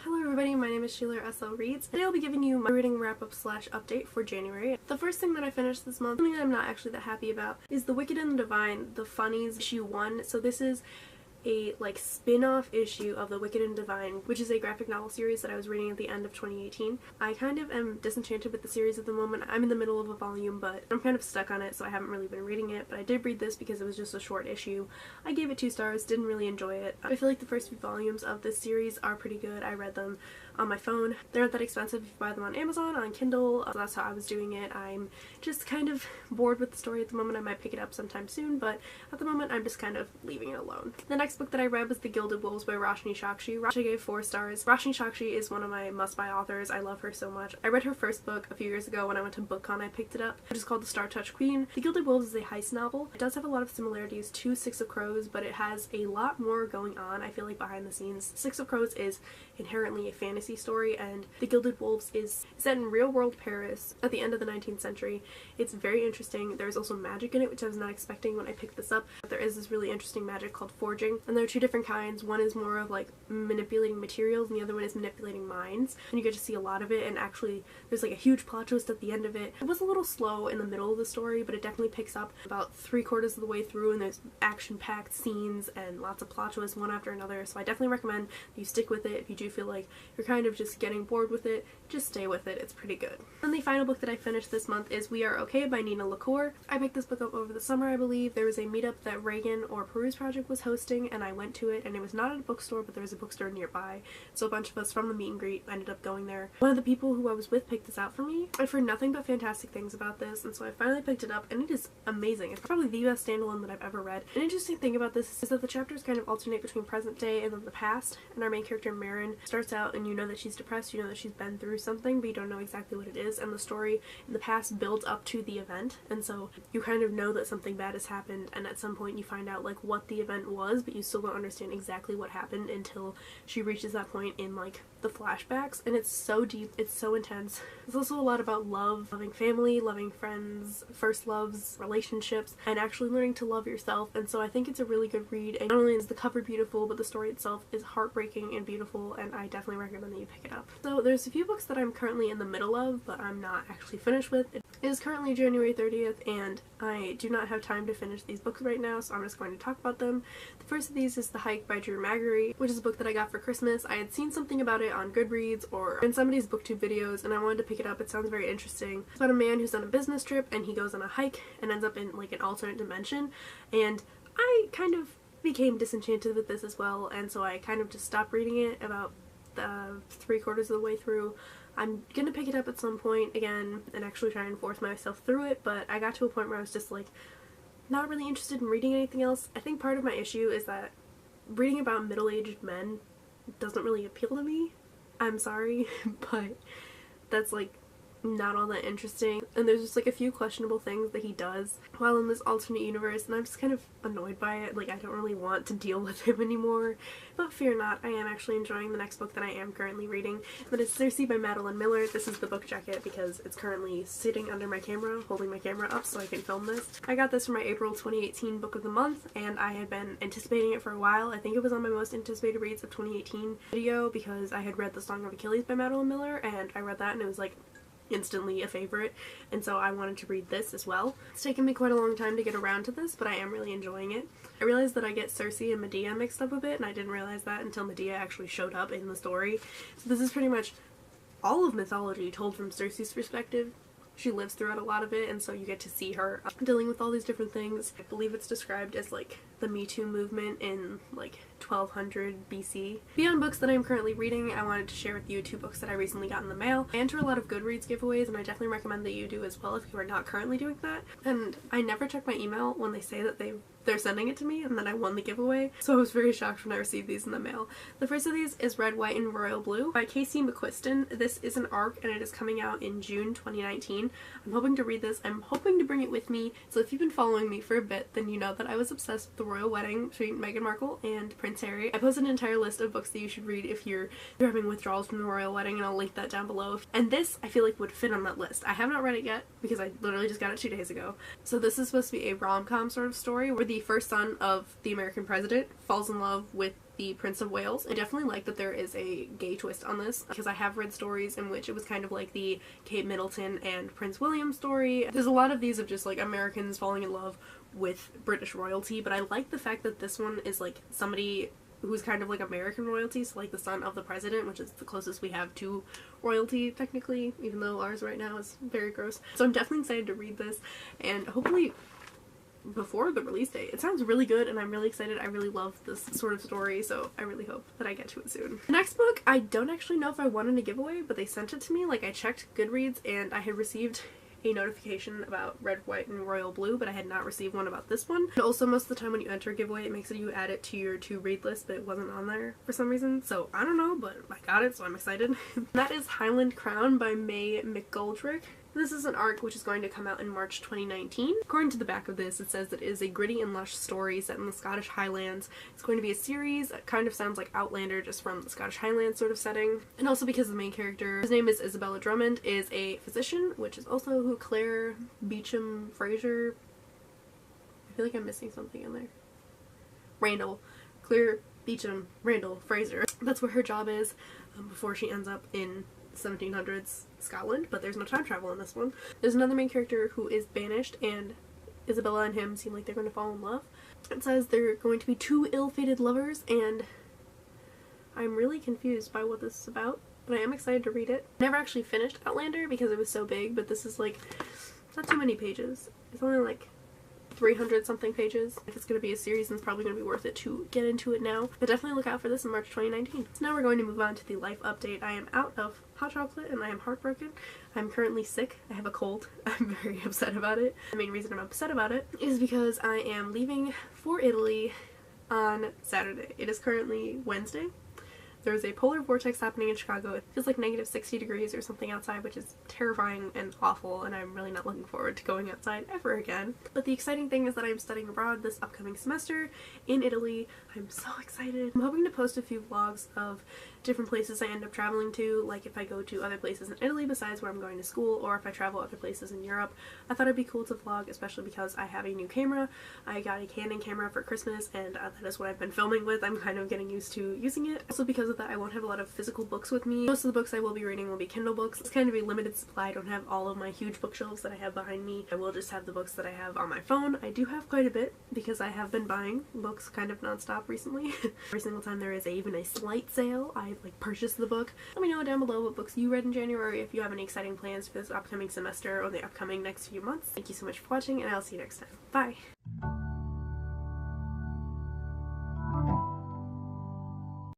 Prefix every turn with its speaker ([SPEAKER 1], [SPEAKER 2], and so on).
[SPEAKER 1] Hello everybody, my name is Sheila SL Reads. Today I'll be giving you my reading wrap-up slash update for January. The first thing that I finished this month, something that I'm not actually that happy about, is The Wicked and the Divine, The Funnies, issue 1. So this is a spin-off issue of The Wicked and Divine, which is a graphic novel series that I was reading at the end of 2018. I kind of am disenchanted with the series at the moment. I'm in the middle of a volume, but I'm kind of stuck on it, so I haven't really been reading it, but I did read this because it was just a short issue. I gave it 2 stars, didn't really enjoy it. I feel like the first few volumes of this series are pretty good. I read them on my phone. They aren't that expensive if you buy them on Amazon, on Kindle, so that's how I was doing it. I'm just kind of bored with the story at the moment. I might pick it up sometime soon, but at the moment I'm just kind of leaving it alone. The next book that I read was The Gilded Wolves by Roshni Chokshi. I gave 4 stars. Roshni Chokshi is one of my must-buy authors. I love her so much. I read her first book a few years ago when I went to BookCon. I picked it up, which is called The Star Touch Queen. The Gilded Wolves is a heist novel. It does have a lot of similarities to Six of Crows, but it has a lot more going on, I feel like, behind the scenes. Six of Crows is inherently a fantasy story, and The Gilded Wolves is set in real-world Paris at the end of the 19th century. It's very interesting. There's also magic in it, which I was not expecting when I picked this up. But there is this really interesting magic called forging, and there are 2 different kinds. One is more of manipulating materials, and the other one is manipulating minds, and you get to see a lot of it, and actually there's a huge plot twist at the end of it. It was a little slow in the middle of the story, but it definitely picks up about 3/4 of the way through, and there's action-packed scenes and lots of plot twists one after another, so I definitely recommend that you stick with it. If you do feel like you're kind of just getting bored with it, just stay with it. It's pretty good. And the final book that I finished this month is We Are Okay by Nina LaCour. I picked this book up over the summer, I believe. There was a meetup that Reagan or Peruse Project was hosting, and I went to it, and it was not at a bookstore, but there was a bookstore nearby, so a bunch of us from the meet and greet ended up going there. One of the people who I was with picked this out for me. I've heard nothing but fantastic things about this, and so I finally picked it up, and it is amazing. It's probably the best standalone that I've ever read. An interesting thing about this is that the chapters kind of alternate between present day and then the past, and our main character Marin starts out and you know that she's depressed, you know that she's been through something, but you don't know exactly what it is, and the story in the past builds up to the event, and so you kind of know that something bad has happened, and at some point you find out what the event was, but you still don't understand exactly what happened until she reaches that point in the flashbacks, and it's so deep, it's so intense. It's also a lot about love, loving family, loving friends, first loves, relationships, and actually learning to love yourself, and so I think it's a really good read, and not only is the cover beautiful, but the story itself is heartbreaking and beautiful, and I definitely recommend that you pick it up. So there's a few books that I'm currently in the middle of, but I'm not actually finished with. It is currently January 30th, and I do not have time to finish these books right now, so I'm just going to talk about them. The first of these is The Hike by Drew Magary, which is a book that I got for Christmas. I had seen something about it on Goodreads or in somebody's booktube videos, and I wanted to pick it up. It sounds very interesting. It's about a man who's on a business trip, and he goes on a hike and ends up in an alternate dimension, and I kind of became disenchanted with this as well, and so I kind of just stopped reading it about 3/4 of the way through. I'm gonna pick it up at some point again and actually try and force myself through it, but I got to a point where I was just not really interested in reading anything else. I think part of my issue is that reading about middle-aged men doesn't really appeal to me. I'm sorry, but that's not all that interesting, and there's just a few questionable things that he does while in this alternate universe, and I'm just kind of annoyed by it. I don't really want to deal with him anymore, but fear not, I am actually enjoying the next book that I am currently reading. That is Circe by Madeline Miller. This is the book jacket because it's currently sitting under my camera, holding my camera up so I can film this. I got this for my April 2018 book of the month, and I had been anticipating it for a while. I think it was on my most anticipated reads of 2018 video because I had read The Song of Achilles by Madeline Miller, and I read that and it was instantly a favorite, and so I wanted to read this as well. It's taken me quite a long time to get around to this, but I am really enjoying it. I realized that I get Circe and Medea mixed up a bit, and I didn't realize that until Medea actually showed up in the story. So this is pretty much all of mythology told from Circe's perspective. She lives throughout a lot of it, and so you get to see her dealing with all these different things. I believe it's described as the Me Too movement in 1200 BC. Beyond books that I'm currently reading, I wanted to share with you 2 books that I recently got in the mail. I enter a lot of Goodreads giveaways, and I definitely recommend that you do as well if you are not currently doing that. And I never check my email when they say that they're sending it to me and then I won the giveaway, so I was very shocked when I received these in the mail. The first of these is Red, White, and Royal Blue by Casey McQuiston. This is an ARC, and it is coming out in June 2019. I'm hoping to read this. I'm hoping to bring it with me, so if you've been following me for a bit, then you know that I was obsessed with the royal wedding between Meghan Markle and Prince Harry. I posted an entire list of books that you should read if you're having withdrawals from the royal wedding, and I'll link that down below. And this, I feel like, would fit on that list. I have not read it yet because I literally just got it 2 days ago. So this is supposed to be a rom-com sort of story where the first son of the American president falls in love with the Prince of Wales. I definitely like that there is a gay twist on this because I have read stories in which it was kind of like the Kate Middleton and Prince William story. There's a lot of these of just like Americans falling in love with British royalty, but I like the fact that this one is like somebody who's kind of like American royalty, so like the son of the president, which is the closest we have to royalty technically, even though ours right now is very gross. So I'm definitely excited to read this, and hopefully before the release date. It sounds really good and I'm really excited. I really love this sort of story, so I really hope that I get to it soon. The next book, I don't actually know if I won in a giveaway, but they sent it to me. Like, I checked Goodreads and I had received a notification about Red, White, and Royal Blue, but I had not received one about this one. And also, most of the time when you enter a giveaway, it makes it you add it to your to-read list, but it wasn't on there for some reason, so I don't know, but I got it, so I'm excited. That is Highland Crown by May McGoldrick. This is an arc which is going to come out in March 2019. According to the back of this, it says that it is a gritty and lush story set in the Scottish Highlands. It's going to be a series. It kind of sounds like Outlander, just from the Scottish Highlands sort of setting. And also because the main character, his name is Isabella Drummond, is a physician, which is also who Claire Beecham Fraser. I feel like I'm missing something in there. Randall. Claire Beecham Randall Fraser. That's where her job is before she ends up in 1700s Scotland, but there's no time travel in this one. There's another main character who is banished, and Isabella and him seem like they're going to fall in love. It says they're going to be two ill-fated lovers, and I'm really confused by what this is about, but I am excited to read it. Never actually finished Outlander because it was so big, but this is like not too many pages. It's only like 300 something pages. If it's going to be a series, then it's probably going to be worth it to get into it now. But definitely look out for this in March 2019. So now we're going to move on to the life update. I am out of hot chocolate and I am heartbroken. I'm currently sick. I have a cold. I'm very upset about it. The main reason I'm upset about it is because I am leaving for Italy on Saturday. It is currently Wednesday. There's a polar vortex happening in Chicago. It feels like negative 60 degrees or something outside, which is terrifying and awful, and I'm really not looking forward to going outside ever again. But the exciting thing is that I'm studying abroad this upcoming semester in Italy. I'm so excited. I'm hoping to post a few vlogs of different places I end up traveling to, like if I go to other places in Italy besides where I'm going to school, or if I travel other places in Europe. I thought it'd be cool to vlog, especially because I have a new camera. I got a Canon camera for Christmas, and that is what I've been filming with. I'm kind of getting used to using it. Also because of that, I won't have a lot of physical books with me. Most of the books I will be reading will be Kindle books. It's kind of a limited supply. I don't have all of my huge bookshelves that I have behind me. I will just have the books that I have on my phone. I do have quite a bit because I have been buying books kind of non-stop recently. Every single time there is even a slight sale, I like purchase the book. Let me know down below what books you read in January, if you have any exciting plans for this upcoming semester or the upcoming next few months. Thank you so much for watching, and I'll see you next time. Bye!